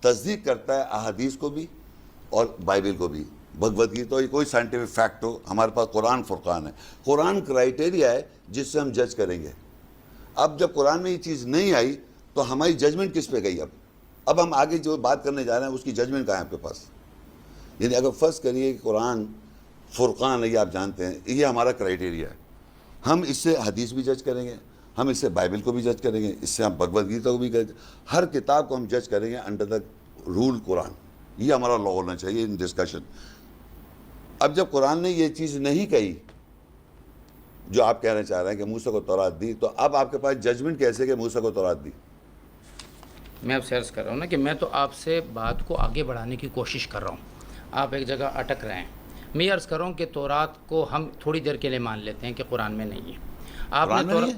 تصدیق کرتا ہے احادیث کو بھی اور بائبل کو بھی. بھگوت گیتا ہو, کوئی سائنٹیفک فیکٹ ہو, ہمارے پاس قرآن فرقان ہے. قرآن کرائٹیریا ہے جس سے ہم جج کریں گے. اب جب قرآن میں یہ چیز نہیں آئی تو ہماری ججمنٹ کس پہ گئی؟ اب ہم آگے جو بات کرنے جا رہے ہیں اس کی ججمنٹ کہاں ہے آپ کے پاس؟ یعنی اگر فرض کریے کہ قرآن فرقان ہے, یہ آپ جانتے ہیں, یہ ہمارا کرائٹیریا ہے. ہم اس سے حدیث بھی جج کریں گے, ہم اس سے بائبل کو بھی جج کریں گے, اس سے ہم بھگوت گیتا کو بھی کریں گے. ہر کتاب کو ہم جج کریں گے انڈر دا رول قرآن. یہ ہمارا لا ہونا چاہیے ان ڈسکشن. اب جب قرآن نے یہ چیز نہیں کہی جو آپ کہنا چاہ رہے ہیں کہ موسیٰ کو تورات دی, تو اب آپ کے پاس ججمنٹ کیسے کہ موسیٰ کو تورات دی؟ میں اب سے عرض کر رہا ہوں نا کہ میں تو آپ سے بات کو آگے بڑھانے کی کوشش کر رہا ہوں, آپ ایک جگہ اٹک رہے ہیں. میں یہ عرض کر رہا ہوں کہ تورات کو ہم تھوڑی دیر کے لیے مان لیتے ہیں کہ قرآن میں نہیں ہے. آپ نے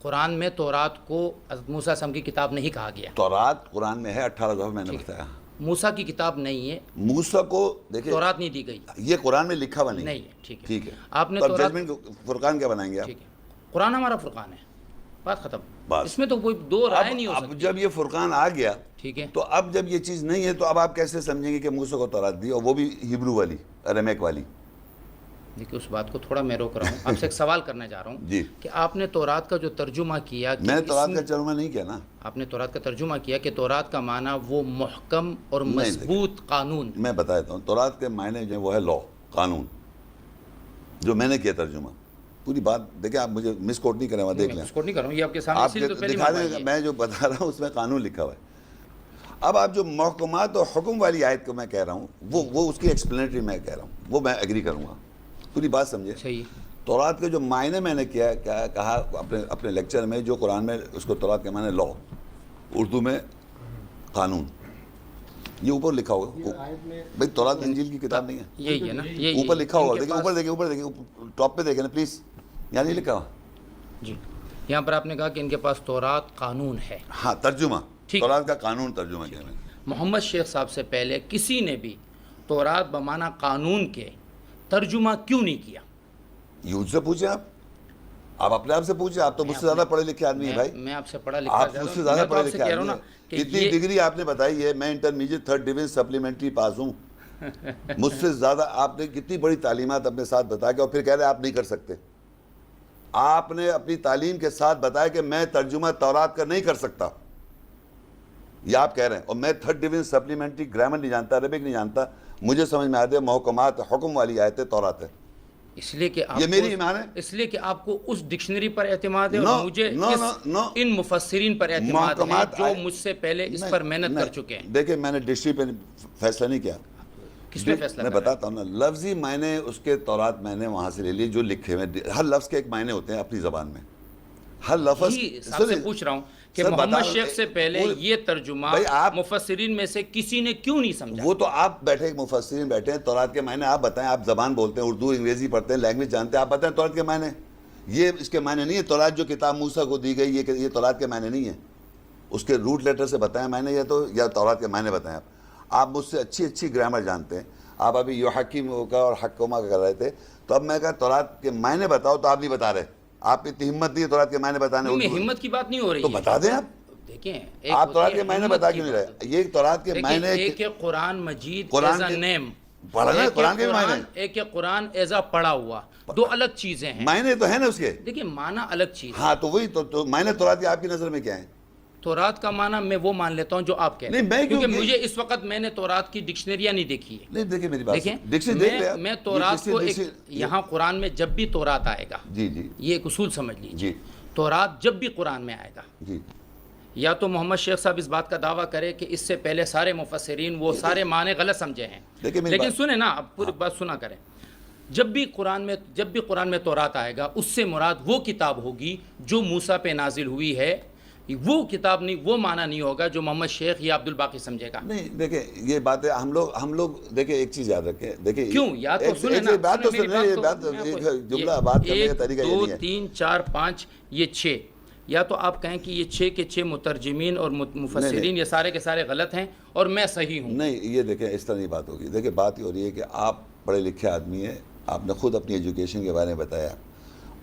قرآن میں تورات کو حضرت موسیٰ علیہ السلام کی کتاب نہیں کہا گیا. تورات قرآن میں ہے 18 دفعہ میں نے بتایا. موسیٰ کی کتاب نہیں ہے, موسیٰ کو دیکھیں تورات نہیں دی گئی, یہ قرآن میں لکھا ہوا نہیں ہے. ٹھیک ہے, آپ نے تو ججمنٹ فرقان کیا بنائیں گے آپ؟ ٹھیک ہے, قرآن ہمارا فرقان ہے, بات ختم. بس اس میں تو کوئی دو رائے نہیں ہو سکتی. اب جب یہ فرقان آ گیا, ٹھیک ہے, تو اب جب یہ چیز نہیں ہے تو اب آپ کیسے سمجھیں گے کہ موسیٰ کو تورات دی, اور وہ بھی ہیبرو والی, ارمیک والی؟ دیکھیے اس بات کو تھوڑا میں روک رہا ہوں, آپ سے ایک سوال کرنے جا رہا ہوں جی, کہ آپ نے تورات کا جو ترجمہ کیا, میں نے تورات کا ترجمہ نہیں کیا نا. آپ نے تورات کا ترجمہ کیا کہ تورات کا معنی وہ محکم اور مضبوط قانون. میں بتاتا ہوں, تورات کے معنی جو ہے وہ ہے لا, قانون. جو میں نے کیا ترجمہ, پوری بات دیکھیں, آپ مجھے مس کوٹ نہیں کریں, وہاں دیکھ لیں. مس کوٹ نہیں کر رہا ہوں, یہ آپ کے سامنے آپ دکھا دیں, میں جو بتا رہا ہوں اس میں قانون لکھا ہوا ہے. اب آپ جو محکمات اور حکم والی آیت کو میں کہہ رہا ہوں, وہ اس کی ایکسپلینیٹری میں کہہ رہا ہوں, وہ میں ایگری کروں گا. پوری بات سمجھے. صحیح. تورات کے جو معنی میں نے کہا اپنے لیکچر میں, جو قرآن میں اس کو تورات کے معنی لا, اردو میں قانون, یہ اوپر لکھا ہوگا بھائی. تورات انجیل کی کتاب نہیں ہے, یہی ہے نا, اوپر لکھا ہوگا. دیکھیں اوپر دیکھیں, ٹاپ پہ دیکھیں نا پلیز, یہاں نہیں لکھا ہوا جی. یہاں پر آپ نے کہا کہ ان کے پاس تورات قانون ہے. ہاں, ترجمہ, تورات کا قانون ترجمہ کیا میں. محمد شیخ صاحب سے پہلے کسی نے بھی تورات بمعنی قانون کے ترجمہ کیوں نہیں کیا؟ یوں سے پوچھیں آپ اپنے آپ سے پوچھیں. آپ تو مجھ سے زیادہ پڑھے لکھے آدمی ہیں بھائی. میں آپ سے پڑھا لکھا, آپ مجھ سے زیادہ پڑھے لکھے آدمی ہیں. کتنی ڈگری آپ نے بتائی ہے؟ میں انٹرمیڈیٹ 3rd ڈویژن سپلیمنٹری پاس ہوں. مجھ سے زیادہ آپ نے کتنی بڑی تعلیمات اپنے ساتھ بتا کے, اور پھر کہہ رہے آپ نہیں کر سکتے. آپ نے اپنی تعلیم کے ساتھ بتایا کہ میں ترجمہ تورات کا نہیں کر سکتا, یہ آپ کہہ رہے ہیں. اور میں 3rd ڈویژن سپلیمنٹری گرامر نہیں جانتا, عربک نہیں جانتا. مجھے سمجھ میں آتے محکمات حکم والی آیتیں تورات ہے. اس لیے کہ یہ میری ایمان ہے, اس لیے کہ آپ کو اس ڈکشنری پر اعتماد ہے, اور مجھے ان مفسرین پر اعتماد ہے جو مجھ سے پہلے اس پر محنت کر چکے ہیں. دیکھیں میں نے ڈکشنری پہ فیصلہ نہیں کیا. کس پہ فیصلہ؟ میں بتاتا ہوں نا, لفظی معنی اس کے تورات میں نے وہاں سے لے لیے جو لکھے ہوئے. ہر لفظ کے ایک معنی ہوتے ہیں اپنی زبان میں, ہر لفظ. صاحب سے پوچھ رہا ہوں کہ محمد شیخ سے پہلے یہ ترجمہ مفسرین میں سے کسی نے کیوں نہیں سمجھا؟ وہ تو آپ بیٹھے, مفسرین بیٹھے ہیں, تورات کے معنی آپ بتائیں. آپ زبان بولتے ہیں, اردو انگریزی پڑھتے ہیں, لینگویج جانتے ہیں, آپ بتائیں تورات کے معنی. یہ اس کے معنی نہیں ہے. تورات جو کتاب موسیٰ کو دی گئی, یہ تورات کے معنی نہیں ہے. اس کے روٹ لیٹر سے بتائیں معنی, یا تورات کے معنی بتائیں. آپ مجھ سے اچھی گرامر جانتے ہیں. آپ ابھی یحکم کا اور حکما کا کر رہے تھے, تو اب میں کہا تورات کے معنی بتاؤ, تو آپ نہیں بتا رہے. آپ کی اتنی ہمت نہیں ہے تورات کے معنی بتانے. ہمت کی بات نہیں ہو رہی, تو بتا دیں آپ. دیکھیں آپ تورات کے معنی بتا کیوں نہیں رہے؟ یہ تورات کے معنی, ایک قرآن مجید ایز اے نیم, پڑھا نا قرآن کے معنی, ایک قرآن ایز اے پڑھا ہوا, دو الگ چیزیں ہیں. معنی تو ہے نا اس کے. دیکھیں معنی الگ چیز. ہاں تو وہی تو معنی تورات کے آپ کی نظر میں کیا ہے؟ تورات کا معنی میں وہ مان لیتا ہوں جو آپ کہہ رہے ہیں, کیونکہ مجھے اس وقت میں نے تورات کی ڈکشنریاں نہیں دیکھی ہے. نہیں دیکھیں میری بات, دیکھیں میں تورات کو یہاں قرآن میں جب بھی تورات آئے گا, جی یہ ایک اصول سمجھ لیجیے, تورات جب بھی قرآن میں آئے گا, یا تو محمد شیخ صاحب اس بات کا دعویٰ کرے کہ اس سے پہلے سارے مفسرین وہ سارے معنی غلط سمجھے ہیں, لیکن سنیں نا, اب پوری بات سنا کریں. جب بھی قرآن میں تورات آئے گا, اس سے مراد وہ کتاب ہوگی جو موسیٰ پہ نازل ہوئی ہے. وہ کتاب نہیں, وہ معنی نہیں ہوگا جو محمد شیخ یا عبد الباقی سمجھے گا. نہیں دیکھیں یہ بات ہے, ہم لوگ دیکھیں ایک چیز یاد رکھیں. دیکھیں کیوں, یا تو سنیں نا, 1 2 3 4 5 یہ 6, یا تو آپ کہیں کہ یہ 6 کے 6 مترجمین اور مفسرین یہ سارے کے سارے غلط ہیں اور میں صحیح ہوں. نہیں, یہ دیکھیں اس طرح نہیں بات ہوگی. دیکھیں بات یہ ہو رہی ہے کہ آپ پڑھے لکھے آدمی ہیں, آپ نے خود اپنی ایجوکیشن کے بارے میں بتایا.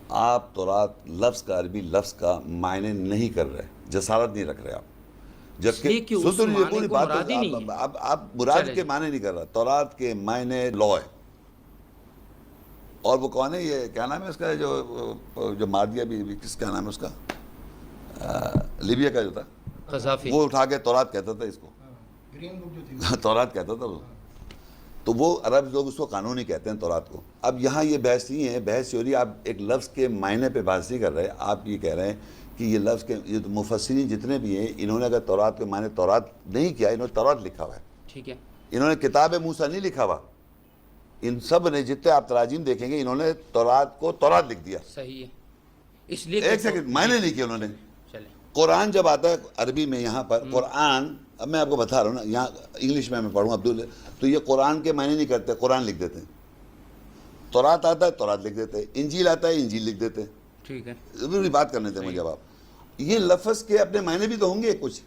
آپ تورات لفظ کا, عربی لفظ کا معنی نہیں کر رہے, جسارت نہیں رکھ رہے آپ. جبکہ پوری بات آپ مراد کے معنی نہیں کر رہا. تورات کے معنی لا ہے. اور وہ کون ہے, یہ کیا نام ہے اس کا, جو مادیہ بھی کس کا نام ہے اس کا, لیبیا کا جو تھا قذافی, وہ اٹھا کے تورات کہتا تھا اس کو, تورات کہتا تھا وہ. تو وہ عرب لوگ اس کو قانونی کہتے ہیں تورات کو. اب یہاں یہ بحث نہیں ہے, بحث یہ ہو رہی ہے, آپ ایک لفظ کے معنی پہ بحث نہیں کر رہے, آپ یہ کہہ رہے ہیں کہ یہ لفظ کے یہ مفسرین جتنے بھی ہیں انہوں نے اگر تورات کے معنی تورات نہیں کیا, انہوں نے تورات لکھا ہوا ہے, ٹھیک ہے, انہوں نے کتاب موسیٰ نہیں لکھا ہوا. ان سب نے جتنے آپ تراجم دیکھیں گے انہوں نے تورات کو تورات لکھ دیا. صحیح ہے. اس لیے ایک سیکنڈ, معنی نہیں کیا انہوں نے. قرآن جب آتا ہے عربی میں یہاں پر قرآن, اب میں آپ کو بتا رہا ہوں نا, یہاں انگلش میں پڑھوں عبداللہ, تو یہ قرآن کے معنی نہیں کرتے, قرآن لکھ دیتے ہیں. تورات آتا ہے تورات لکھ دیتے ہیں, انجیل آتا ہے انجیل لکھ دیتے ہیں. ٹھیک ہے, ضروری بات کرنے تھے مجھے. اب آپ یہ لفظ کے اپنے معنی بھی تو ہوں گے کچھ,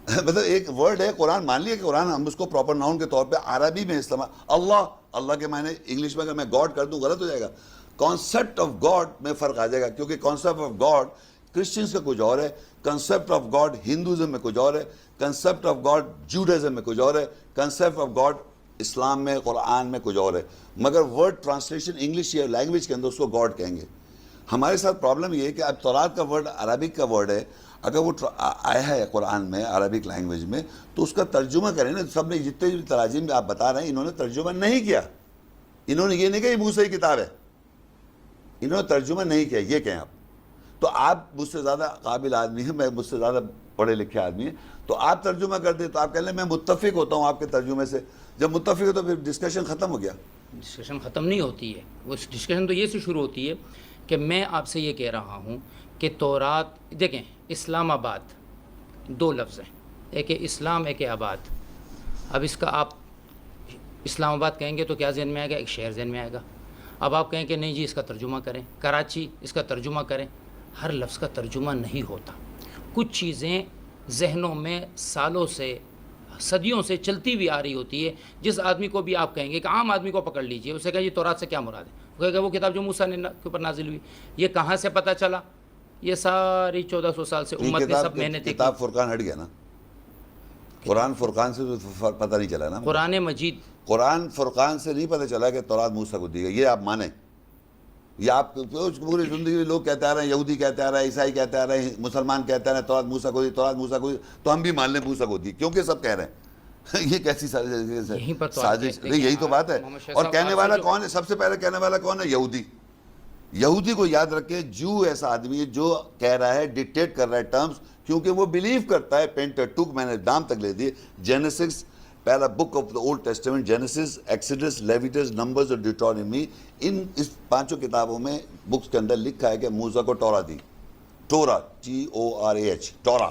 مطلب ایک ورڈ ہے قرآن, مان لیا کہ قرآن ہم اس کو پراپر ناؤن کے طور پہ عربی میں استعمال, اللہ کے معنی انگلش میں اگر میں گاڈ کر دوں غلط ہو جائے گا. کانسیپٹ آف گاڈ میں فرق آ جائے گا, کیونکہ کانسیپٹ آف گاڈ کرسچنس کا کچھ اور ہے, کنسیپٹ آف گاڈ ہندوازم میں کچھ اور ہے, کنسیپٹ آف گاڈ جوڈازم میں کچھ اور ہے, کنسیپٹ آف گاڈ اسلام میں قرآن میں کچھ اور ہے. مگر ورڈ ٹرانسلیشن انگلش یا لینگویج کے اندر اس کو گاڈ کہیں گے. ہمارے ساتھ پرابلم یہ ہے کہ اب تورات کا ورڈ عربک کا ورڈ ہے, اگر وہ آیا ہے قرآن میں عربک لینگویج میں تو اس کا ترجمہ کریں نا. سب نے جتنے بھی تراجم آپ بتا رہے ہیں انہوں نے ترجمہ نہیں کیا, انہوں نے یہ نہیں کہا یہ موسیٰ کی کتاب ہے, انہوں نے ترجمہ نہیں کیا, یہ کہیں آپ. تو آپ مجھ سے زیادہ قابل آدمی ہیں, میں مجھ سے زیادہ پڑھے لکھے آدمی ہیں, تو آپ ترجمہ کر دیں تو آپ کہہ لیں میں متفق ہوتا ہوں آپ کے ترجمے سے. جب متفق ہو تو پھر ڈسکشن ختم ہو گیا. ڈسکشن ختم نہیں ہوتی ہے, وہ ڈسکشن تو یہ سے شروع ہوتی ہے کہ میں آپ سے یہ کہہ رہا ہوں کہ تورات, دیکھیں اسلام آباد دو لفظ ہیں, ایک ہے اسلام ایک ہے آباد. اب اس کا آپ اسلام آباد کہیں گے تو کیا ذہن میں آئے گا, ایک شہر ذہن میں آئے گا. اب آپ کہیں کہ نہیں جی اس کا ترجمہ کریں, کراچی اس کا ترجمہ کریں. ہر لفظ کا ترجمہ نہیں ہوتا. کچھ چیزیں ذہنوں میں سالوں سے صدیوں سے چلتی ہوئی آ رہی ہوتی ہے. جس آدمی کو بھی آپ کہیں گے کہ عام آدمی کو پکڑ لیجئے, اسے کہیں جی تورات سے کیا مراد ہے, وہ کہے گا وہ کتاب جو موسیٰ کے اوپر نازل ہوئی. یہ کہاں سے پتہ چلا, یہ ساری 1400 سال سے امت نے سب محنت کی. کتاب فرقان ہٹ گیا نا, قرآن فرقان سے تو پتہ نہیں چلا نا. قرآن مجید قرآن فرقان سے نہیں پتہ چلا کہ تورات موسیٰ کو دی گئی, یہ آپ مانیں. یہ آپ پوری زندگی میں لوگ کہتے آ رہے ہیں, یہودی کہتے آ رہے ہیں, عیسائی کہتے آ رہے ہیں, مسلمان کہتے آ رہے ہیں تورات موسیٰ کو دی, تورات موسیٰ کو دی, تو ہم بھی مان لیں موسیٰ کو دی, کیونکہ سب کہہ رہے ہیں. یہ کیسی سازش, یہی تو بات ہے. اور کہنے والا کون ہے, سب سے پہلے کہنے والا کون ہے, یہودی. یہودی کو یاد رکھیں, جو ایسا آدمی ہے جو کہہ رہا ہے, ڈکٹیٹ کر رہا ہے ٹرمز, کیونکہ وہ بلیو کرتا ہے پینٹیٹوک, میں نے نام تک لے دیے, جینیسس پہلا book of the old testament, Genesis, Exodus, Leviticus, Numbers اور ڈیوٹرانومی, اس پانچوں کتابوں میں بکس کے اندر لکھا ہے کہ موسیٰ کو ٹورا دی. ٹورا TORAH, ٹورا,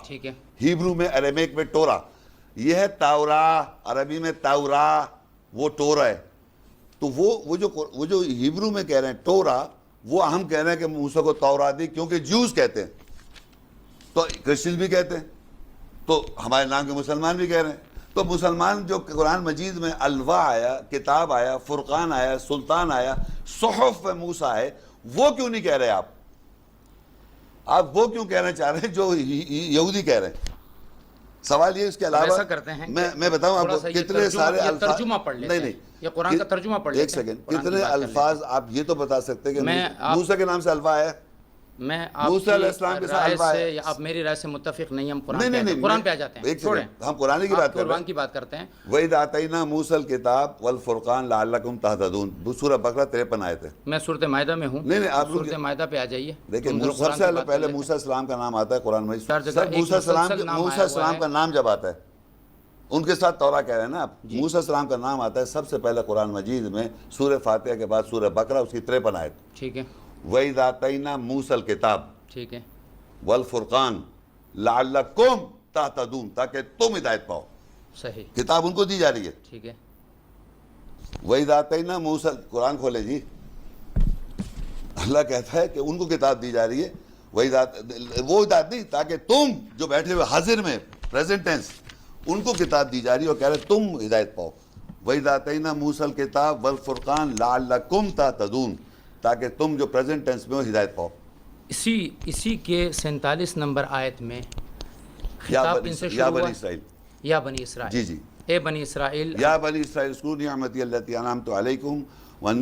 ہیبرو میں اریمیک میں ٹورا. یہ ہے تاورا, عربی میں تاورا, وہ ٹورا ہے. تو وہ جو ہیبرو میں کہہ رہے ہیں ٹورا, وہ ہم کہہ رہے ہیں کہ موسیٰ کو تورا دی, کیونکہ جوز کہتے ہیں, تو کرسچنز بھی کہتے ہیں, تو ہمارے نام کے مسلمان بھی کہہ رہے ہیں. تو مسلمان جو قرآن مجید میں الوا آیا, کتاب آیا, فرقان آیا, سلطان آیا, صحف موسیٰ ہے, وہ کیوں نہیں کہہ رہے آپ وہ کیوں کہنا چاہ رہے ہیں جو یہودی کہہ رہے ہیں؟ سوال یہ اس کے علاوہ کرتے ہیں میں بتاؤں آپ کو کتنے سارے الفاظ, ترجمہ پڑھ لیتے ہیں, یہ قرآن کا ترجمہ پڑھ لیتے ہیں. ایک سیکنڈ, کتنے الفاظ آپ یہ تو بتا سکتے ہیں کہ موسیٰ کے نام سے الوا آیا؟ میں موسیٰ علیہ السلام کے ساتھ الوا ہے, آپ میری رائے سے متفق نہیں, ہم قرآن پہ آ جاتے ہیں. چھوڑیں, ہم قرآن کی بات کر رہے ہیں, قرآن کی بات کرتے ہیں. وَإِذْ آتَيْنَا مُوسَى الْكِتَابَ وَالْفُرْقَانَ لَعَلَّكُمْ تَهْتَدُونَ, سورہ بقرہ 53 آیت ہے. میں سورۃ مائدہ میں ہوں. نہیں آپ سورۃ مائدہ پہ آ جائیے. دیکھیں سب سے پہلے موسیٰ السلام کا نام آتا ہے قرآن میں. موسیٰ السلام کا نام جب آتا ہے, ان کے ساتھ تورا کہہ رہے ہیں نا آپ, موسیٰ السلام کا نام آتا ہے سب سے پہلے قرآن مجید میں سورہ فاتحہ کے بعد سورہ بقرہ, اس کی 53 آیت. ٹھیک ہے. وَإِذْ آتَيْنَا مُوسَى الْكِتَابَ, ٹھیک ہے, والفرقان لعلکم تہتدون, تاکہ تم ہدایت پاؤ. صحیح, کتاب ان کو دی جا رہی ہے. ٹھیک ہے. وَإِذْ آتَيْنَا مُوسَى, قرآن کھولے جی, اللہ کہتا ہے کہ ان کو کتاب دی جا رہی ہے. وہ ہدایت نہیں, تاکہ تم جو بیٹھے ہوئے حاضر میں پریزنٹ ٹینس, ان کو کتاب دی جا رہی ہے اور کہہ رہے تم ہدایت پاؤ. وَإِذْ آتَيْنَا مُوسَى الْكِتَابَ وَالْفُرْقَانَ لَعَلَّكُمْ تَهْتَدُونَ, تاکہ تم جو پریزنٹ ٹینس میں ہو ہدایت پاؤ. اسی کے 47 نمبر آیت میں خطاب کن سے شروع ہوا؟ بنی اسرائیل، یا بنی اسرائیل، جی جی، اے بنی اسرائیل، یا بنی اسرائیل اذکروا نعمتی التی انعمت علیکم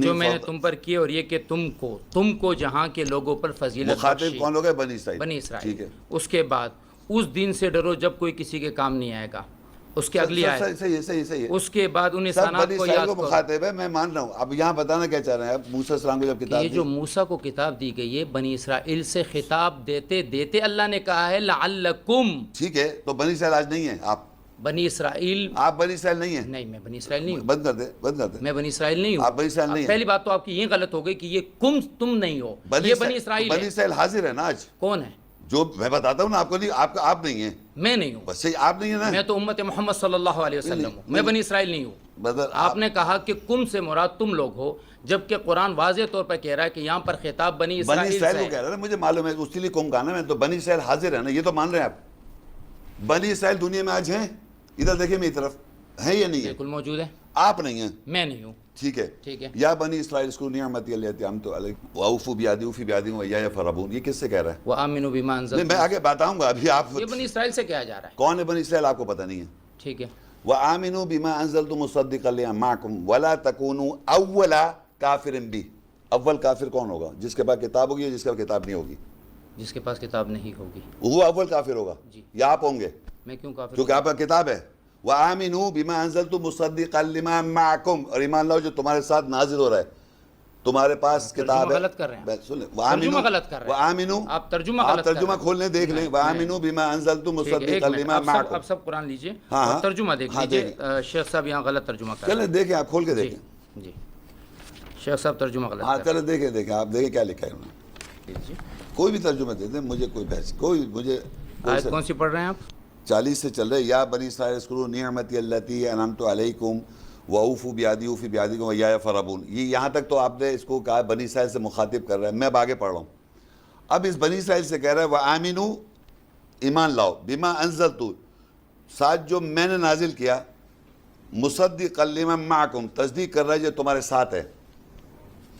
جو میں نے تم پر کی، اور یہ کہ تم کو جہاں کے لوگوں پر فضیلت مخاطب بخشی، کون ہوگا؟ بنی اسرائیل، بنی اسرائیل۔ ٹھیک ہے، اس کے بعد اس دن سے ڈرو جب کوئی کسی کے کام نہیں آئے گا، اس کے اگلی آیت، صحیح ہے، اس کے بعد ان سب انسانات بنی کو اسرائیل یاد کو کرو مخاطب ہے، میں مان رہا ہوں۔ اب یہاں بتانا کیا چاہ رہے ہیں آپ؟ موسیٰ السلام کو جب کہ کتاب یہ دی، جو موسیٰ کو کتاب دی گئی ہے، بنی اسرائیل سے خطاب دیتے دیتے اللہ نے کہا ہے لعلکم، ٹھیک ہے، تو بنی اسرائیل آج نہیں ہے آپ بنی اسرائیل، آپ بنی اسرائیل نہیں ہیں، نہیں میں بنی اسرائیل نہیں ہوں، بند کر دے، میں بنی اسرائیل نہیں ہوں، آپ بنی اسرائیل نہیں ہیں۔ پہلی بات تو آپ کی یہ غلط ہو گئی کہ یہ تم نہیں ہو، یہ بنی اسرائیل بنی ہے۔ اسرائیل حاضر ہے نا آج، کون ہے؟ جو میں بتاتا ہوں نا آپ کو، نہیں آپ نہیں ہیں، میں نہیں ہوں، بس صحیح، آپ نہیں ہیں نا، میں تو امت محمد صلی اللہ علیہ وسلم ہوں، میں بنی اسرائیل نہیں ہوں۔ بدر آپ نے کہا کہ کم سے مراد تم لوگ ہو، جبکہ قرآن واضح طور پر کہہ رہا ہے کہ یہاں پر خطاب بنی بنی اسرائیل اسرائیل سے کو کہہ رہا ہے نا، مجھے معلوم ہے، اسی لیے کہا نا میں، تو بنی اسرائیل حاضر ہے نا، یہ تو مان رہے ہیں آپ؟ بنی اسرائیل دنیا میں آج ہیں؟ ادھر دیکھیں میری طرف، ہیں یا نہیں ہے؟ بالکل موجود ہے، آپ نہیں ہیں، میں نہیں ہوں، ٹھیک ہے، ٹھیک ہے۔ یا بنی اسرائیل اذکروا نعمتی التی انعمت علیکم واوفوا بعہدی اوفی بعہدکم وایایا فارہبون، یہ کس سے کہہ رہا ہے؟ وآمنوا بما نہیں، انزلت، میں آگے بتاؤں گا، ابھی آپ یہ بنی اسرائیل سے کہا جا رہا ہے، کون ہے بنی اسرائیل آپ کو پتہ نہیں ہے۔ ٹھیک ہے۔ وآمنوا بما انزلت مصدقا لما معکم ولا تکونوا اول کافر بہ، اول کافر کون ہوگا؟ جس کے پاس کتاب ہوگی یا جس کے پاس کتاب نہیں ہوگی؟ جس کے پاس کتاب نہیں ہوگی، وہ اول کافر ہوگا، جی۔ یا آپ ہوں گے؟ میں کیوں کافر کیونکہ آپ کا کتاب ہے۔ وآمنوا بما انزلت مصدقا لما معکم، اور ایمان لاؤ جو تمہارے ساتھ نازل ہو رہا ہے، تمہارے پاس کتاب ہے، غلط کر رہے ہیں، سن لیں، ترجمہ غلط کر رہے ہیں، وآمنوا، آپ ترجمہ غلط کر رہے ہیں، ترجمہ کھول لیں دیکھ لیں، وآمنوا بما انزلت ٹھیک ہے، مصدقا ایک منٹ، لما معکم، اب سب قرآن لیجئے ہاں، اور ہاں، ترجمہ دیکھ ہاں، لیجئے، شیخ صاحب یہاں غلط ترجمہ کر رہے چلیں دیکھیں، آپ کھول کے دیکھیں، ہیں، جی، شیخ صاحب ترجمہ غلط ہاں کر رہے چلیں دیکھیں، آپ دیکھیں کیا لکھا ہے انہوں نے، ہیں، جی۔ کوئی بھی ترجمہ دے دیں، مجھے کوئی بحث، مجھے آیت کون سی پڑھ رہے ہیں آپ؟ 40 سے چل رہے، یا بنی اسرائیل اذکروا نعمتی التی انعمت علیکم واوفوا بعہدی اوفی بعہدکم وایایا فارہبون، یہ یہاں تک تو آپ نے اس کو کہا بنی اسرائیل سے مخاطب کر رہا ہے، میں اب آگے پڑھ رہا ہوں۔ اب اس بنی اسرائیل سے کہہ رہا ہے وآمنوا، ایمان لاؤ، بما انزلت، ساتھ جو میں نے نازل کیا، مصدقا لما معکم، تصدیق کر رہا ہے جو تمہارے ساتھ ہے،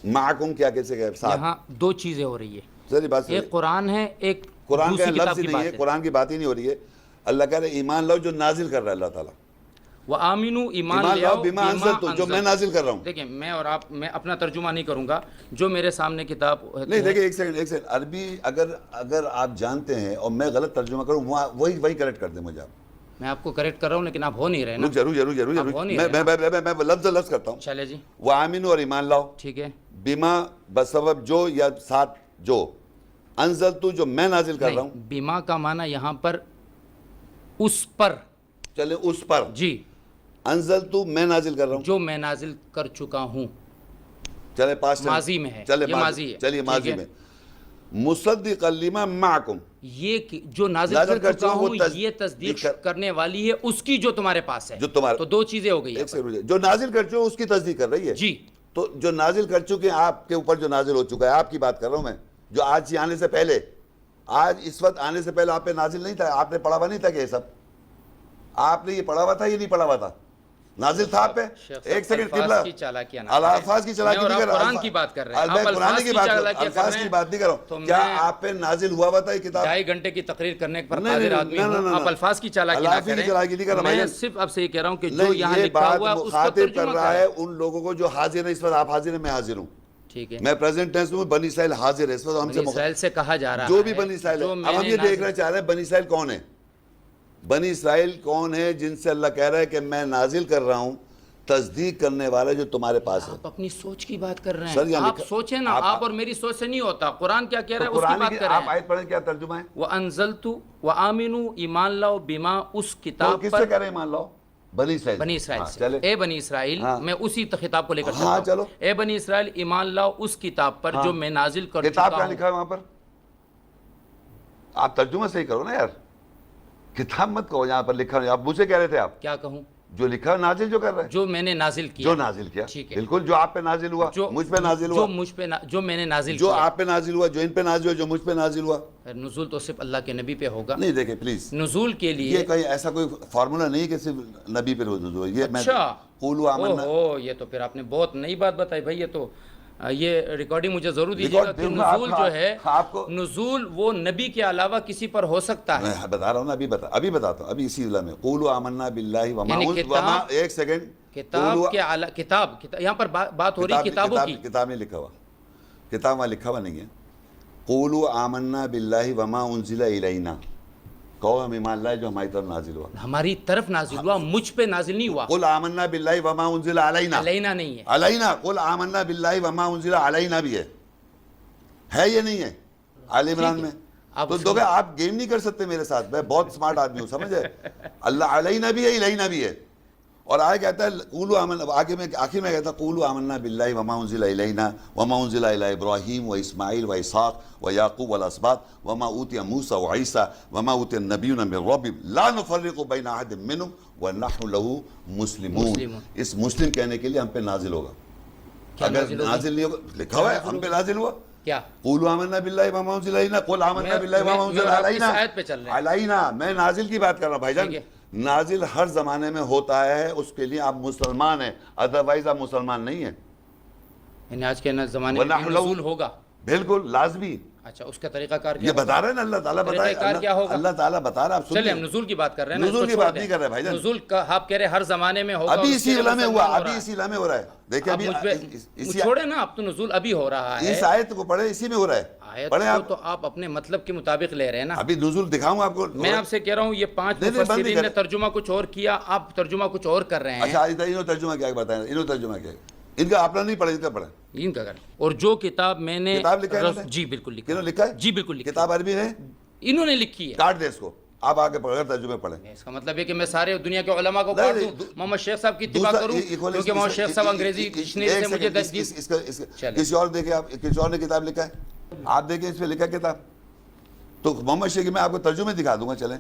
معکم کیا کیسے کہ ساتھ؟ یہاں دو چیزیں ہو رہی ہے، ذرا بات ایک قرآن ہے، ایک قرآن کا دوسری لفظ کتاب ہی کی نہیں ہے، بات ہے۔ قرآن کی بات ہی نہیں ہو رہی ہے، اللہ کہہ رہے ایمان لاؤ جو نازل کر رہا ہے اللہ تعالیٰ، وآمنوا، ایمان ایمان لے لاؤ آؤ، بما انزلت، جو میں نازل کر رہا ہوں۔ دیکھیں میں اور آپ، میں اپنا ترجمہ نہیں کروں گا، جو میرے سامنے کتاب نہیں دیکھیں، ایک سیکنڈ، عربی اگر آپ جانتے ہیں اور میں غلط ترجمہ کروں، وہی کریکٹ کر دیں مجھے آپ۔ میں آپ کو کریکٹ کر رہا ہوں لیکن آپ ہو نہیں رہے نا، ضرور آپ ہو نہیں رہے نا۔ میں لفظ کرتا ہوں، چلے جی، وآمنوا، اور ایمان لاؤ، ٹھیک ہے، بما بسبب جو، یا ساتھ جو، انزلت جو میں نازل کر رہا ہوں، نہیں، بیما کا معنی یہاں پر اس پر، چلے اس پر، جی، انزلت میں نازل کر رہا ہوں، جو میں نازل کر چکا ہوں، چلے پاس ماضی میں ہے، چلے یہ ماضی ہے، چلیے ماضی ٹھیک ہے۔ میں، مصدقا لما معکم، یہ جو نازل کر چکا ہوں یہ تصدیق کرنے والی ہے اس کی جو تمہارے پاس ہے، جو تمہارے، تو دو چیزیں ہو گئی ہیں، جو نازل کر چکے اس کی تصدیق کر رہی ہے، جی، تو جو نازل کر چکے ہیں آپ کے اوپر، جو نازل ہو چکا ہے، آپ کی بات کر رہا ہوں میں، جو آج آنے سے پہلے، آج اس وقت آنے سے پہلے آپ پہ نازل نہیں تھا، آپ نے پڑھا ہوا نہیں تھا کہ یہ سب آپ نے یہ پڑھا ہوا تھا، یہ نہیں پڑھا ہوا تھا، نازل تھا آپ پہ۔ ایک سیکنڈ، قبلہ، الفاظ کی چالاکیاں نہ کریں، الفاظ کی چالاکی نہیں کر رہا، قرآن کی بات کر رہے ہیں، آپ قرآن کی بات، الفاظ کی بات نہیں کر رہا ہوں، کیا آپ پہ نازل ہوا ہوا تھا یہ کتاب؟ 2.5 گھنٹے کی تقریر کرنے پر قادر آدمی ہوں، آپ الفاظ کی چالاکی نہ کریں، میں صرف اب سے یہ کہہ رہا ہوں کہ جو یہاں لکھا ہوا ہے اس کو مخاطب کر ترجمہ رہا ہے کریں، ان لوگوں کو جو حاضر ہیں، اس وقت آپ حاضر ہیں، میں حاضر ہوں، ٹھیک ہے، میں پریزنٹ ٹینس میں، بنی اسرائیل حاضر ہے اس وقت ہم سے، بنی اسرائیل سے کہا جا رہا ہے، جو بھی بنی اسرائیل ہے۔ اب ہم یہ دیکھنا چاہ رہے ہیں بنی اسرائیل کون ہے، بنی اسرائیل کون ہے جن سے اللہ کہہ رہا ہے کہ میں نازل کر رہا ہوں، تصدیق کرنے والا جو تمہارے پاس ہے۔ آپ اپنی سوچ کی بات کر رہے سر ہیں، یہاں آپ سوچیں نا، آپ اور میری سوچ سے نہیں ہوتا، قرآن کیا کہہ رہا ہے اس کی قرآن بات کی کر رہے آپ ہیں۔ آیت پڑھیں، کیا ترجمہ ہے؟ وَأَنزَلْتُ وَآمِنُوا، ایمان لاؤ، بما اس تو کتاب کس پر، سے کہہ رہے ہیں ایمان لاؤ؟ بنی اسرائیل، بنی اسرائیل ہاں، سے، چلے، اے بنی اسرائیل، میں اسی خطاب کو لے کر ہاں چلتا چلو، ہوں، اے بنی اسرائیل ایمان لاؤ اس کتاب پر جو میں نازل کر چکا کتاب کیا ہوں۔ لکھا ہے وہاں پر؟ آپ ترجمہ صحیح کرو نا یار، کتاب مت کہو، یہاں پر لکھا ہے، آپ مجھے کہہ رہے تھے، آپ کیا کہوں؟ جو لکھا ہے نازل جو کر رہا ہے، جو میں نے نازل کیا، جو نازل کیا، ٹھیک ہے، بالکل، جو آپ پہ نازل ہوا، مجھ پہ نازل ہوا، جو میں نے نازل جو کیا، آپ پہ نازل ہوا، جو ان پہ نازل ہوا، جو مجھ پہ نازل ہوا۔ نزول تو صرف اللہ کے نبی پہ ہوگا، نہیں دیکھیں پلیز، نزول کے لیے، یہ کہیں ایسا کوئی فارمولا نہیں کہ صرف نبی پہ نزول ہوا، یہ میں اچھا، قولوا آمنا، اوہ یہ تو پھر آپ نے بہت نئی بات بتائی بھائی، یہ تو یہ ریکارڈنگ مجھے ضرور دیجیے گا کہ نزول جو ہے نزول وہ نبی کے علاوہ کسی پر ہو سکتا ہے. میں بتا رہا ہوں نا, ابھی بتاتا ہوں, ابھی اسی ضلع میں قولوا آمنا باللہ وما ایک سیکنڈ, کتاب کے کتاب یہاں پر بات ہو رہی ہے کتابوں کی. کتاب نہیں لکھا ہوا, کتاب وہاں لکھا ہوا نہیں ہے. قولوا آمنا باللہ وما انزل الینا, کہو ہم ایمان لائے جو ہماری طرف نازل ہوا. ہماری طرف نازل ہوا, مجھ پہ نازل نہیں ہوا. قل آمنا باللہ وما انزل علینا, علینا نہیں ہے, علینا. قل آمنا باللہ وما انزل علینا بھی ہے یہ نہیں ہے آل عمران میں. تو دیکھیں آپ گیم نہیں کر سکتے میرے ساتھ, میں بہت سمارٹ آدمی ہوں, سمجھے. اللہ علینا بھی ہے, الینا بھی ہے. اور آگے کہتا ہے قولوا آمنا, آخر میں کہتا ہے قولوا آمنا باللہ وما انزل الینا وما انزل الی ابراہیم و اسماعیل و اسحاق و یعقوب والاسباط وما اوتی موسیٰ و عیسیٰ وما اوتی النبیون من ربهم لا نفرق بین احد منہم ونحن له مسلمون. اس مسلم کہنے کے لیے ہم پہ نازل ہوگا. اگر نازل نہیں ہوگا, لکھا ہوا ہے ہم پہ نازل ہوا کیا, قولوا آمنا باللہ وما انزل الینا, قل آمنا باللہ وما انزل علینا. علینا میں نازل کی بات کر رہا ہوں بھائی جان. نازل ہر زمانے میں ہوتا ہے, اس کے لیے آپ مسلمان ہیں, ادروائز آپ مسلمان نہیں ہیں. یعنی آج کے زمانے میں نزول ہوگا, بالکل لازمی. اچھا اس کا طریقہ کار یہ بتا رہے ہیں نا, اللہ تعالیٰ بتا رہا ہے, اللہ تعالیٰ بتا رہا ہے. چلیں ہم نزول کی بات کر رہے ہیں, نزول کی بات نہیں کر رہے بھائی جان. نزول کا آپ کہہ رہے ہر زمانے میں ہوگا, ابھی اسی علاقے میں ہوا, ابھی اسی علاقے میں ہو رہا ہے. دیکھیں ابھی چھوڑے نا, اب تو نزول ابھی ہو رہا ہے. اس آیت کو پڑھے, اسی میں ہو رہا ہے. آیت کو تو آپ اپنے مطلب کے مطابق لے رہے ہیں نا. ابھی نزول دکھاؤں آپ کو, میں آپ سے کہہ رہا ہوں یہ 5 مفسرین نے ترجمہ کچھ اور کیا, آپ ترجمہ کچھ اور کر رہے ہیں. اچھا انہوں ترجمہ کیا بتائیں, انہوں ترجمہ کیا, ان کا اپنا نہیں پڑھا, ان کا پڑھا, ان کا کریں. اور جو کتاب میں نے کتاب لکھا ہے, جی بالکل لکھا ہے, جی بالکل کتاب عربی ہے, انہوں نے لکھی ہے. کاٹ دے اس کو, آپ آگے پڑھ کر ترجمے پڑھیں. اس کا مطلب ہے کہ میں سارے دنیا کے علماء کو کاٹ دوں, محمد شیخ صاحب کی اتباع کروں, کیونکہ محمد شیخ صاحب انگریزی ڈکشنری سے مجھے کسی اور دیکھیں, آپ کسی اور نے کتاب لکھا ہے, آپ دیکھیں اس پہ لکھا کتاب, تو محمد شیخ میں آپ کو ترجمے دکھا دوں گا. چلیں,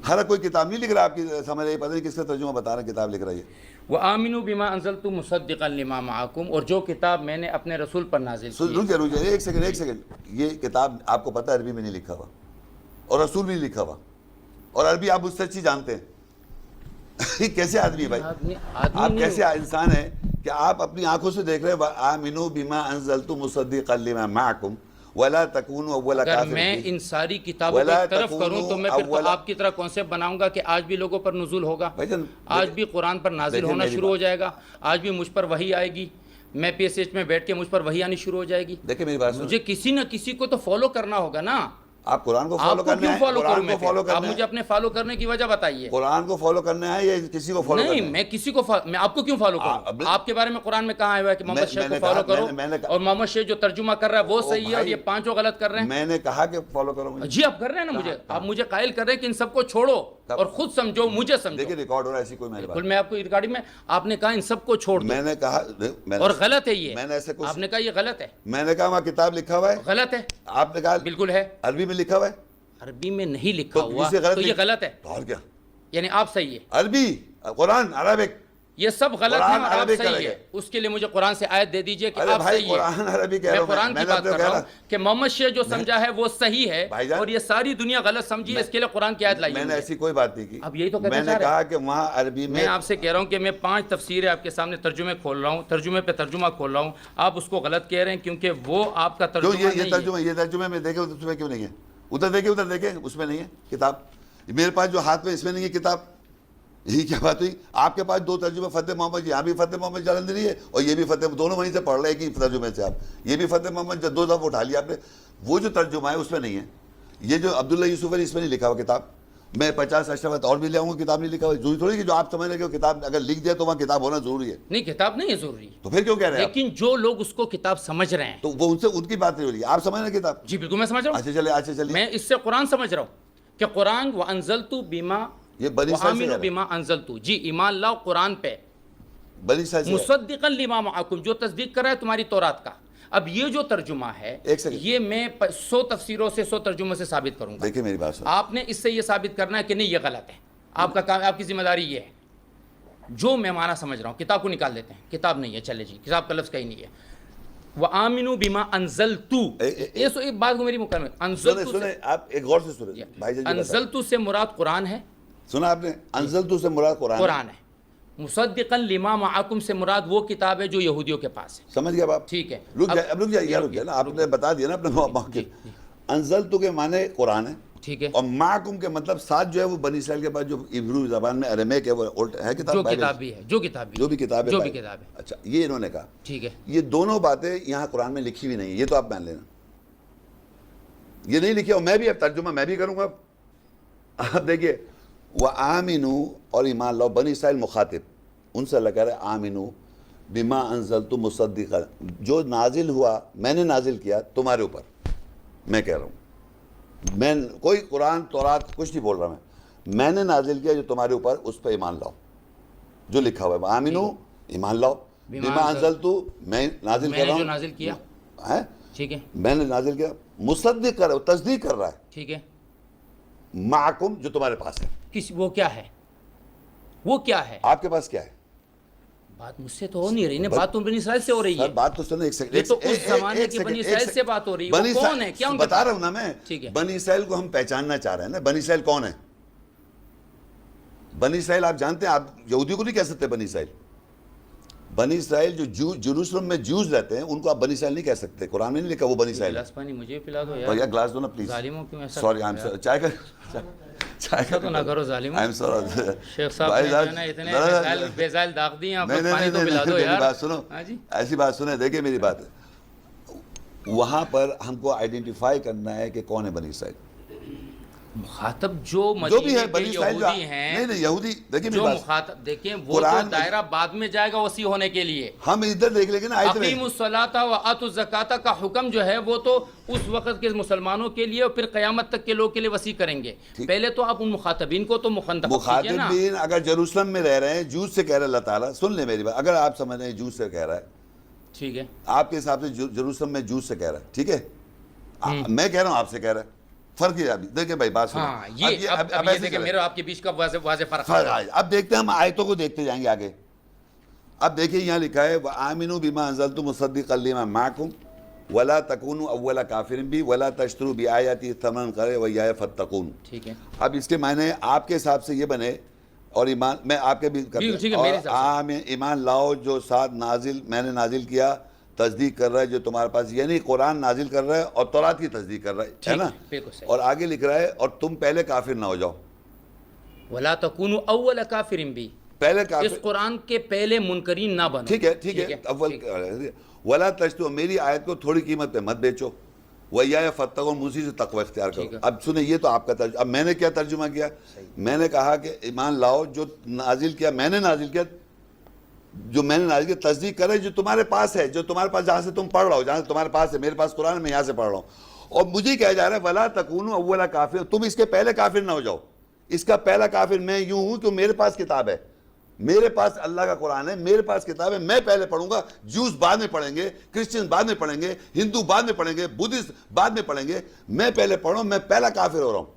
ہر کوئی کتاب نہیں لکھ رہا, آپ کی سمجھ رہی, پتہ نہیں کس کا ترجمہ بتا رہا ہے, کتاب لکھ رہا ہے. وَآمِنُوا بِمَا أَنزَلْتُ مُصَدِّقًا لِمَا مَعَكُمْ, اور جو کتاب میں نے اپنے رسول پر نازل کی. رکیے ایک سیکنڈ, یہ کتاب آپ کو پتہ عربی میں نہیں لکھا ہوا, اور رسول بھی نہیں لکھا ہوا, اور عربی آپ اس سے اچھی جانتے ہیں. کیسے آدمی ہے بھائی, آپ کیسے انسان ہیں کہ آپ اپنی آنکھوں سے دیکھ رہے ہیں وَآمِنُوا بِمَا أَنزَلْتُ مُصَدِّقًا لِمَا مَعَكُمْ وَلَا تَكُونُوا أَوَّلَ كَافِرٍ. اگر میں ان ساری کتابوں کی طرف کروں تو میں پھر تو آپ کی طرح کون سے بناؤں گا کہ آج بھی لوگوں پر نزول ہوگا, آج بھی قرآن پر نازل ہونا شروع ہو جائے گا, آج بھی مجھ پر وحی آئے گی, میں پی ایس ایچ میں بیٹھ کے مجھ پر وحی آنی شروع ہو جائے گی. دیکھیں میری بات, مجھے کسی نہ کسی کو تو فالو کرنا ہوگا نا. آپ قرآن کو فالو کرنا ہے, قرآن کو فالو کرنا ہے. آپ مجھے اپنے فالو کرنے کی وجہ بتائیے. قرآن کو فالو کرنا ہے یا کسی کو فالو کرنا ہے؟ نہیں, میں کسی کو میں آپ کو کیوں فالو کروں؟ آپ کے بارے میں قرآن میں کہاں آیا ہوا ہے کہ محمد شیخ کو فالو کرو, اور محمد شیخ جو ترجمہ کر رہا ہے وہ صحیح ہے اور یہ 5 غلط کر رہے ہیں. میں نے کہا کہ فالو کرو. جی آپ کر رہے ہیں نا, مجھے آپ مجھے قائل کر رہے ہیں کہ ان سب کو چھوڑو اور خود سمجھو, مجھے سمجھو. دیکھیں ریکارڈ ہو رہا ہے, ایسی کوئی میں نے بات, میں آپ کو ریکارڈنگ میں آپ نے کہا ان سب کو چھوڑ دو, میں نے کہا, اور غلط ہے یہ, میں نے ایسے آپ نے کہا یہ غلط ہے, میں نے کہا وہاں کتاب لکھا ہوا ہے, غلط ہے, آپ نے کہا بالکل ہے, عربی میں لکھا ہوا ہے, عربی میں نہیں لکھا ہوا تو یہ غلط ہے. اور کیا, یعنی آپ صحیح ہے, عربی قرآن عربک یہ سب غلط ہے اور آپ صحیح ہے, اس کے لیے مجھے قرآن سے آیت دے دیجئے کہ آپ صحیح ہے. میں قرآن کی بات کر رہا ہوں کہ محمد شیخ جو سمجھا ہے وہ صحیح ہے, اور یہ ساری دنیا غلط سمجھی, اس کے لیے قرآن کی آیت لائی. میں نے ایسی کوئی بات نہیں کی, اب یہی تو کہنا میں نے کہا کہ وہاں عربی میں آپ سے کہہ رہا ہوں کہ میں 5 تفسیریں آپ کے سامنے ترجمے کھول رہا ہوں, ترجمے پہ ترجمہ کھول رہا ہوں, آپ اس کو غلط کہہ رہے ہیں کیونکہ وہ آپ کا ترجمہ نہیں ہے. یہ ترجمے میں دیکھیں اس میں کیوں نہیں ہے, ادھر دیکھیں اس میں نہیں ہے کتاب, میرے پاس جو ہاتھ میں اس میں نہیں ہے کتاب. یہی کیا بات ہوئی, آپ کے پاس 2 ترجمے, فتح محمد, یہاں بھی فتح محمد جالندری ہے اور یہ بھی فتح, دونوں وہیں سے پڑھ رہے ہیں کہ ترجمے سے, آپ یہ بھی فتح محمد 2 دفعہ اٹھا لیا آپ نے, وہ جو ترجمہ ہے اس میں نہیں ہے. یہ جو عبداللہ یوسف علی اس میں نہیں لکھا ہوا کتاب, میں 50 اشرف اور بھی لے آؤں گا, کتاب نہیں لکھا ہوا. ضروری تھوڑی کہ جو آپ سمجھ رہے کہ کتاب اگر لکھ دیا تو وہاں کتاب ہونا ضروری ہے. نہیں, کتاب نہیں ہے ضروری, تو پھر کیوں کہہ رہے ہیں, لیکن جو لوگ اس کو کتاب سمجھ رہے ہیں تو وہ ان سے ان کی بات نہیں ہو رہی ہے, آپ سمجھ رہے ہیں کتاب. جی بالکل میں سمجھ رہا ہوں. اچھا چلیے, میں اس سے قرآن سمجھ رہا ہوں کہ قرآن وَأَنزَلْتُ بِمَا وَآمِنُوا بِمَا أَنزَلْتُ, جی ایمان لاؤ قرآن پہ, مصدقا لما معکم, جو تصدیق کر رہا ہے تمہاری تورات کا. اب یہ جو ترجمہ ہے یہ میں 100 تفسیروں سے 100 ترجموں سے ثابت کروں گا. دیکھیں میری بات سن, آپ نے اس سے یہ ثابت کرنا ہے کہ نہیں یہ غلط ہے, آپ کا کام, آپ کی ذمہ داری یہ ہے. جو میں معنی سمجھ رہا ہوں, کتاب کو نکال دیتے ہیں, کتاب نہیں ہے, چلے جی کتاب کا لفظ کہیں نہیں ہے. وَآمِنُوا بِمَا أَنزَلْتُ, ایک بات کو میری مکمل, سنیں آپ ایک غور سے سنیں, انزلتو سے مراد قرآن ہے. سنا آپ نے, انزلتو سے مراد قرآن ہے, مصدقا لما معکم سے مراد وہ کتاب ہے جو یہودیوں کے پاس ہے. سمجھ گیا آپ؟ ٹھیک ہے, رک جائے نا, آپ نے بتا دیا نا اپنا موقف. انزلتو کے معنی قرآن ہے, ٹھیک ہے, اور معکم کے مطلب ساتھ جو ہے وہ بنی اسرائیل کے پاس جو عبری زبان میں اریمیک ہے, وہ ہے کتاب, جو کتاب بھی ہے, جو بھی کتاب ہے. اچھا, یہ انہوں نے کہا. ٹھیک ہے, یہ دونوں باتیں یہاں قرآن میں لکھی ہوئی نہیں ہیں, یہ تو آپ مان لینا, یہ نہیں لکھی. اور میں بھی اب ترجمہ میں بھی کروں گا. اب دیکھیے, وَآمِنُوا, اور ایمان لاؤ. بنی اسرائیل مخاطب, ان سے اللہ کہہ رہا ہے آمنو بما انزلت مصدقا, جو نازل ہوا میں نے نازل کیا تمہارے اوپر. میں کہہ رہا ہوں, میں کوئی قرآن تورات کچھ نہیں بول رہا, میں نے نازل کیا جو تمہارے اوپر, اس پہ ایمان لاؤ جو لکھا ہوا ہے. آمنو, ایمان لاؤ. بما انزلت, میں نازل کر رہا ہوں, نازل کیا ہے, ٹھیک ہے, میں نے نازل کیا. مصدق کر رہا ہے, تصدیق کر رہا ہے. ٹھیک ہے, معکم, جو تمہارے پاس ہے. وہ کیا ہے, وہ کیا ہے, آپ کے پاس کیا ہے؟ بات مجھ سے تو ہو نہیں رہی نا, بات تو بنی اسرائیل سے ہو رہی ہے. بات تو سنو, ایک سیکنڈ, یہ تو اس زمانے کی بنی اسرائیل سے بات ہو رہی ہے. وہ کون ہے, کیا ان کا بتا رہا ہوں نا میں. ٹھیک ہے, بنی اسرائیل کو ہم پہچاننا چاہ رہے ہیں نا. بنی اسرائیل کون ہے؟ بنی اسرائیل آپ جانتے ہیں, آپ یہودیوں کو نہیں کہہ سکتے بنی اسرائیل. بنی اسرائیل جو جیروسلم میں جوز رہتے ہیں, ان کو آپ بنی اسرائیل نہیں کہہ سکتے. قرآن میں نہیں لکھا وہ بنی اسرائیل. گلاس پانی مجھے پلا دو یار. بھیا گلاس دو نا پلیز. ظالموں کیوں ایسا, سوری, آئی ایم چائے کا تو نہ کرو ظالموں. آئی ایم سوری شیخ صاحب نے جو ہے نا اتنے بیزائل داغ دیے, آپ پانی تو پلا دو یار. بات سنو, ایسی بات سنیں, دیکھیں میری بات. وہاں پر ہم کو آئیڈینٹیفائی کرنا ہے کہ کون ہے بنی اسرائیل. مخاطب جو مدینے کے یہودی ہیں, نہیں یہودی, دیکھیں جو مخاطب, دیکھیں وہ تو دائرہ بعد میں جائے گا وسیع ہونے کے لیے. ہم ادھر دیکھ لیں گے نا, اقیموا الصلاۃ وآتوا الزکاۃ کا حکم جو ہے وہ تو اس وقت کے مسلمانوں کے لیے اور پھر قیامت تک کے لوگ کے لیے وسیع کریں گے. پہلے تو آپ ان مخاطبین کو تو منتخب کیجئے نا. مخاطبین اگر جیروسلم میں رہ رہے ہیں, جوز سے کہہ رہا ہے اللہ تعالیٰ, سن لیں میری بات, اگر آپ سمجھ رہے ہیں جوز سے کہہ رہا ہے, ٹھیک ہے, آپ کے حساب سے جیروسلم میں جوز سے کہہ رہا ہے, ٹھیک ہے, میں کہہ رہا ہوں آپ سے کہہ رہا ہے, فرق ہے. دیکھیں بھائی بات سنو, اب یہ دیکھیں میرے آپ کے بیچ کا واضح فرق ہے. اب دیکھتے ہیں, ہم آیتوں کو دیکھتے جائیں گے آگے. اب دیکھیں یہاں لکھا ہے وَآمِنُوا بِمَا أَنزَلْتُ مُصَدِّقًا لِمَا مَعَكُمْ وَلَا تَكُونُوا أَوَّلَ كَافِرٍ بِهِ وَلَا تَشْتَرُوا بِآيَاتِي ثَمَنًا قَلِيلًا وَإِيَّايَ فَاتَّقُونِ. ٹھیک ہے, اب اس کے معنی آپ کے حساب سے یہ بنے, اور ایمان میں آپ کے بھی ایمان لاؤ جو ساتھ نازل میں نے نازل کیا, تصدیق کر رہا ہے جو تمہارے پاس, یعنی قرآن نازل کر رہا ہے اور تورات کی تصدیق کر رہا ہے نا. اور آگے لکھ رہا ہے اور تم پہلے کافر نہ ہو جاؤ. وَلَا تَكُونُوا أَوَّلَ كَافِرٍ بِهِ, پہلے کافر, اس قرآن کے پہلے منکرین نہ بنو. ٹھیک ہے, اول وَلَا تَشْتَرُوا, میری آیت کو تھوڑی قیمت پہ مت بیچو. وَإِيَّايَ فَاتَّقُونِ, مجھ سے تقوی اختیار کرو. اب سنیں, یہ تو آپ کا ترجمہ. اب میں نے کیا ترجمہ کیا, میں نے کہا کہ ایمان لاؤ جو نازل کیا میں نے نازل کیا, جو میں نے نازل کیا تصدیق کرے جو تمہارے پاس ہے, جو تمہارے پاس جہاں سے تم پڑھ رہا ہو, جہاں سے تمہارے پاس ہے. میرے پاس قرآن ہے, میں یہاں سے پڑھ رہا ہوں, اور مجھے کہا جا رہا ہے وَلَا تَكُونُوا أَوَّلَ كَافِرٍ, تم اس کے پہلے کافر نہ ہو جاؤ. اس کا پہلا کافر میں یوں ہوں کہ میرے پاس کتاب ہے, میرے پاس اللہ کا قرآن ہے, میرے پاس کتاب ہے, میں پہلے پڑھوں گا. جوز بعد میں پڑھیں گے, کرسچن بعد میں پڑھیں گے, ہندو بعد میں پڑھیں گے, بدھسٹ بعد میں پڑھیں گے. میں پہلے پڑھوں, میں پہلا کافر ہو رہا ہوں.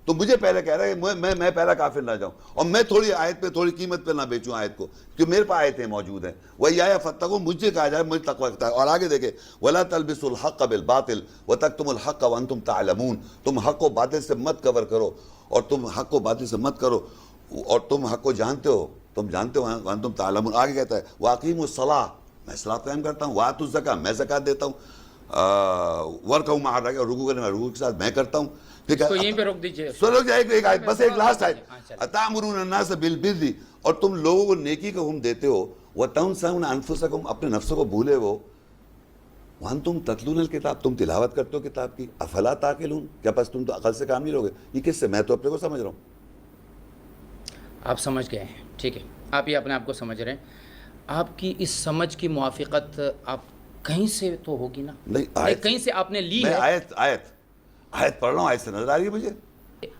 تو مجھے پہلے کہہ رہا ہے کہ میں پہلا کافر نہ جاؤں, اور میں تھوڑی آیت پہ تھوڑی قیمت پہ نہ بیچوں آیت کو, کہ میرے پاس آیتیں موجود ہیں. وَإِيَّايَ فَاتَّقُونِ, مجھے کہا جائے مجھے تقوی اختیار. اور آگے دیکھیں وَلَا تَلْبِسُوا الْحَقَّ بِالْبَاطِلِ وَتَكْتُمُوا الْحَقَّ وَأَنْتُمْ تَعْلَمُونَ, تم حق کو باطل سے مت کور کرو, اور تم حق کو باطل سے مت کرو, اور تم حق کو جانتے ہو, تم جانتے ہو وَأَنْتُمْ تَعْلَمُونَ. آگے کہتا ہے وَأَقِيمُوا الصَّلَاةَ, میں صلاۃ قائم کرتا ہوں. وَآتُوا الزَّكَاةَ, میں زکوٰۃ دیتا ہوں. وَارْكَعُوا مَعَ الرَّاكِعِينَ, رکوع کرنے میں رکوع کے ساتھ میں کرتا ہوں. تو یہیں پہ روک دیجئے, سنو ایک آیت, بس ایک لاسٹ آیت. أَتَأْمُرُونَ النَّاسَ بِالْبِرِّ, اور تم لوگوں کو نیکی کا حکم دیتے ہو. وَتَنْسَوْنَ أَنفُسَكُمْ, اپنے نفسوں کو بھولے ہو. وَأَنْتُمْ تَتْلُونَ الْكِتَابَ, تم تلاوت کرتے ہو کتاب کی. أَفَلَا تَعْقِلُونَ, کیا بس تم تو عقل سے کام نہیں لوگے. یہ کس سے, میں تو اپنے کو سمجھ رہا ہوں. آپ سمجھ گئے ہیں, ٹھیک ہے, آپ یہ اپنے آپ کو سمجھ رہے ہیں. آپ کی اس سمجھ کی موافقت آپ کہیں سے تو ہوگی نا, نہیں کہیں سے آپ نے لی ہے. آیت پڑھ رہا ہوں, آیت سے نظر آ رہی ہے مجھے.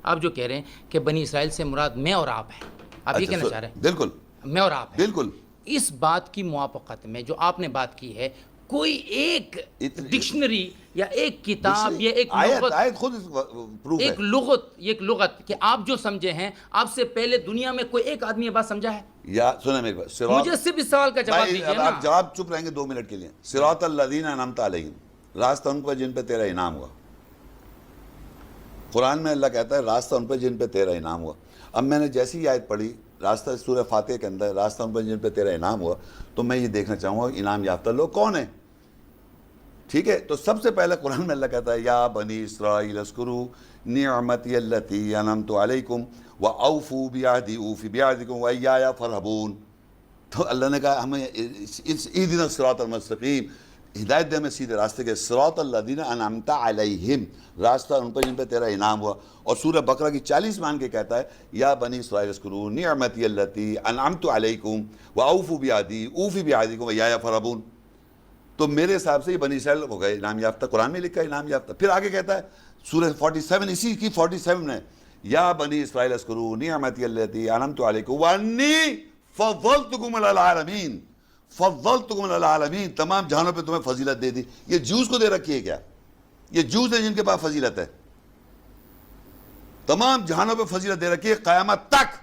آپ جو کہہ رہے ہیں کہ بنی اسرائیل سے مراد میں اور آپ ہیں, آپ یہ کہنا چاہ رہے ہیں. بالکل, میں اور آپ ہیں. بالکل. اس بات کی موافقت میں جو آپ نے بات کی ہے, کوئی ایک ڈکشنری یا ایک کتاب یا ایک لغت, آیت خود پروف ہے, ایک لغت کہ آپ جو سمجھے ہیں, آپ سے پہلے دنیا میں کوئی ایک آدمی یہ بات سمجھا ہے؟ یا سنیں میری بات, مجھے صرف اس سوال کا جواب دیجیے نا. آپ جواب چپ رہیں گے 2 منٹ کے لیے. صراط الذین انعمت علیہم, راستہ ان پر جن پہ تیرا انعام ہوا. قرآن میں اللہ کہتا ہے راستہ ان پہ جن پہ تیرا انعام ہوا. اب میں نے جیسی آیت پڑھی راستہ سورہ فاتحہ کے اندر راستہ ان پر جن پہ تیرا انعام ہوا، تو میں یہ دیکھنا چاہوں گا انعام یافتہ لوگ کون ہیں. ٹھیک ہے، تو سب سے پہلے قرآن میں اللہ کہتا ہے یا بنی اسرائیل اذکروا نعمتی التی انعمت علیکم واوفوا بعہدی اوف بعہدکم وایایا فارہبون. تو اللہ نے کہا ہمیں اہدنا الصراط المستقیم، ہدایت دے ہمیں سیدھے راستے کے، صراط الذین انعمت علیہم، راستہ ان پر جن پہ تیرا انعام ہوا. اور سورہ بقرہ کی 40 مان کے کہتا ہے یا بنی اسرائیل اذکروا نعمتی التی انعمت علیکم واوفوا بعہدی اوف بعہدکم وایایا فارہبون. تو میرے حساب سے یہ بنی اسرائیل ہو گئے انعام یافتہ، قرآن میں لکھا ہے انعام یافتہ. پھر آگے کہتا ہے سورہ 47 اسی کی 47 میں یا بنی اسرائیل اذکروا نعمتی التی انعمت علیکم وانی فضلتکم علی العالمین، فضلتکم علی العالمین، تمام جہانوں پہ تمہیں فضیلت دے دی. یہ جوز کو دے رکھی ہے کیا؟ یہ جوز ہیں جن کے پاس فضیلت ہے، تمام جہانوں پہ فضیلت دے رکھی ہے، قیامت تک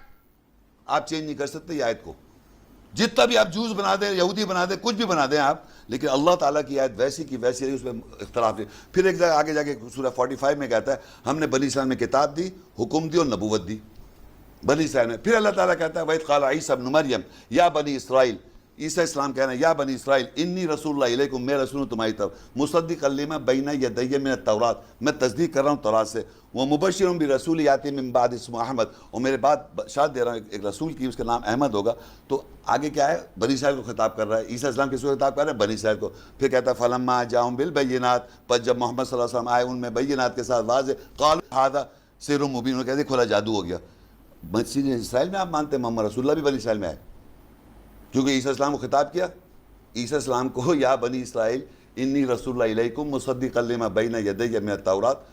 آپ چینج نہیں کر سکتے یہ آیت کو. جتنا بھی آپ جوز بنا دیں، یہودی بنا دیں، کچھ بھی بنا دیں آپ، لیکن اللہ تعالیٰ کی آیت ویسی کی ویسی رہی، اس میں اختلاف نہیں. پھر ایک جگہ آگے جا کے سورہ 45 میں کہتا ہے ہم نے بنی اسرائیل میں کتاب دی، حکم دی اور نبوت دی بنی اسرائیل میں. پھر اللہ تعالیٰ کہتا ہے وَإِذْ قَالَ عِيسَىٰ ابْنُ مَرْيَمَ یا بنی اسرائیل، عیسیٰ اسلام کہنا ہے یا بنی اسرائیل انی رسول اللہ علیکم، میں رسول ہوں تمہاری طرف، مصدقا لما بین یدی من التوراۃ، میں تصدیق کر رہا ہوں تورات سے، ومبشر برسول یاتی من بعد اسمہ احمد، اور میرے بعد بشارت دے رہا ہوں ایک رسول کی، اس کا نام احمد ہوگا. تو آگے کیا ہے؟ بنی اسرائیل کو خطاب کر رہا ہے، عیسیٰ اسلام کس کو خطاب کر رہا ہے؟ بنی اسرائیل کو. پھر کہتا ہے فلما جاءہم بالبینات، پس جب محمد صلی اللہ علیہ وسلم آئے ان میں بینات کے ساتھ واضح، قالوا ھذا سحر مبین، انہوں نے کہا کہ کھلا جادو ہو گیا. بنی اسرائیل میں آپ مانتے ہیں محمد رسول اللہ بھی بنی اسرائیل میں آئے، کیونکہ عیسیٰ اسلام کو خطاب کیا. عیسیٰ اسلام کو یا بنی اسرائیل انی رسول اللہ علیکم مصدقا لما بین یدی من التوراۃ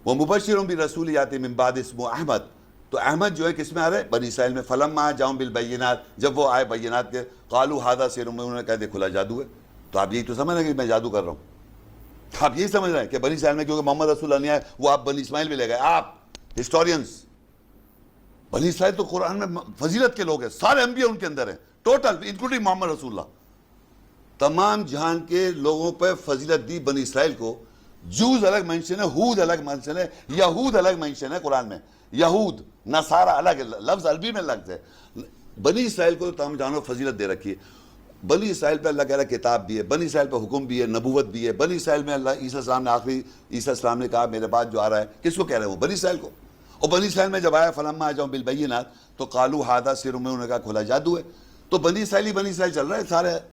ومبشر برسول یاتی من بعد اسمہ احمد. تو احمد جو ہے کس میں آ رہے ہیں؟ بنی اسرائیل میں. فلما جاءہم بالبینات، جب وہ آئے بینات کے، قالوا ھذا سحر مبین، انہوں نے کہا کہ کھلا جادو ہے. تو آپ یہی تو سمجھ رہے ہیں کہ میں جادو کر رہا ہوں، آپ یہی سمجھ رہے ہیں کہ بنی اسرائیل میں کیونکہ محمد رسول اللہ نہیں آئے وہ آپ بنی اسماعیل میں لے گئے. آپ ہسٹورینز، بنی اسرائیل تو قرآن میں فضیلت کے لوگ ہیں، سارے انبیاء ان کے اندر ہیں ٹوٹل انکلوڈنگ محمد رسول اللہ. تمام جہان کے لوگوں پہ فضیلت دی بنی اسرائیل کو. جوز الگ مینشن ہے، ہود الگ مینشن ہے، یہود الگ مینشن ہے قرآن میں، یہود نصارہ الگ ہے، لفظ عربی میں لفظ ہے. بنی اسرائیل کو تمام جہانوں فضیلت دے رکھی ہے. بنی اسرائیل پہ اللہ کہہ رہا ہے کتاب بھی ہے، بنی اسرائیل پہ حکم بھی ہے، نبوت بھی ہے. بنی اسرائیل میں اللہ عیسیٰ السلام نے آخری عیسیٰ السلام نے کہا میرے بعد جو آ رہا ہے، کس کو کہہ رہے ہیں؟ وہ بنی اسرائیل کو. اور بنی اسرائیل میں جب آیا فلما جاءہم بالبینات تو قالوا ھذا سحر مبین، انہوں نے کہا کھلا جادو ہے. تو بنی اسرائیل چل رہا ہے سارے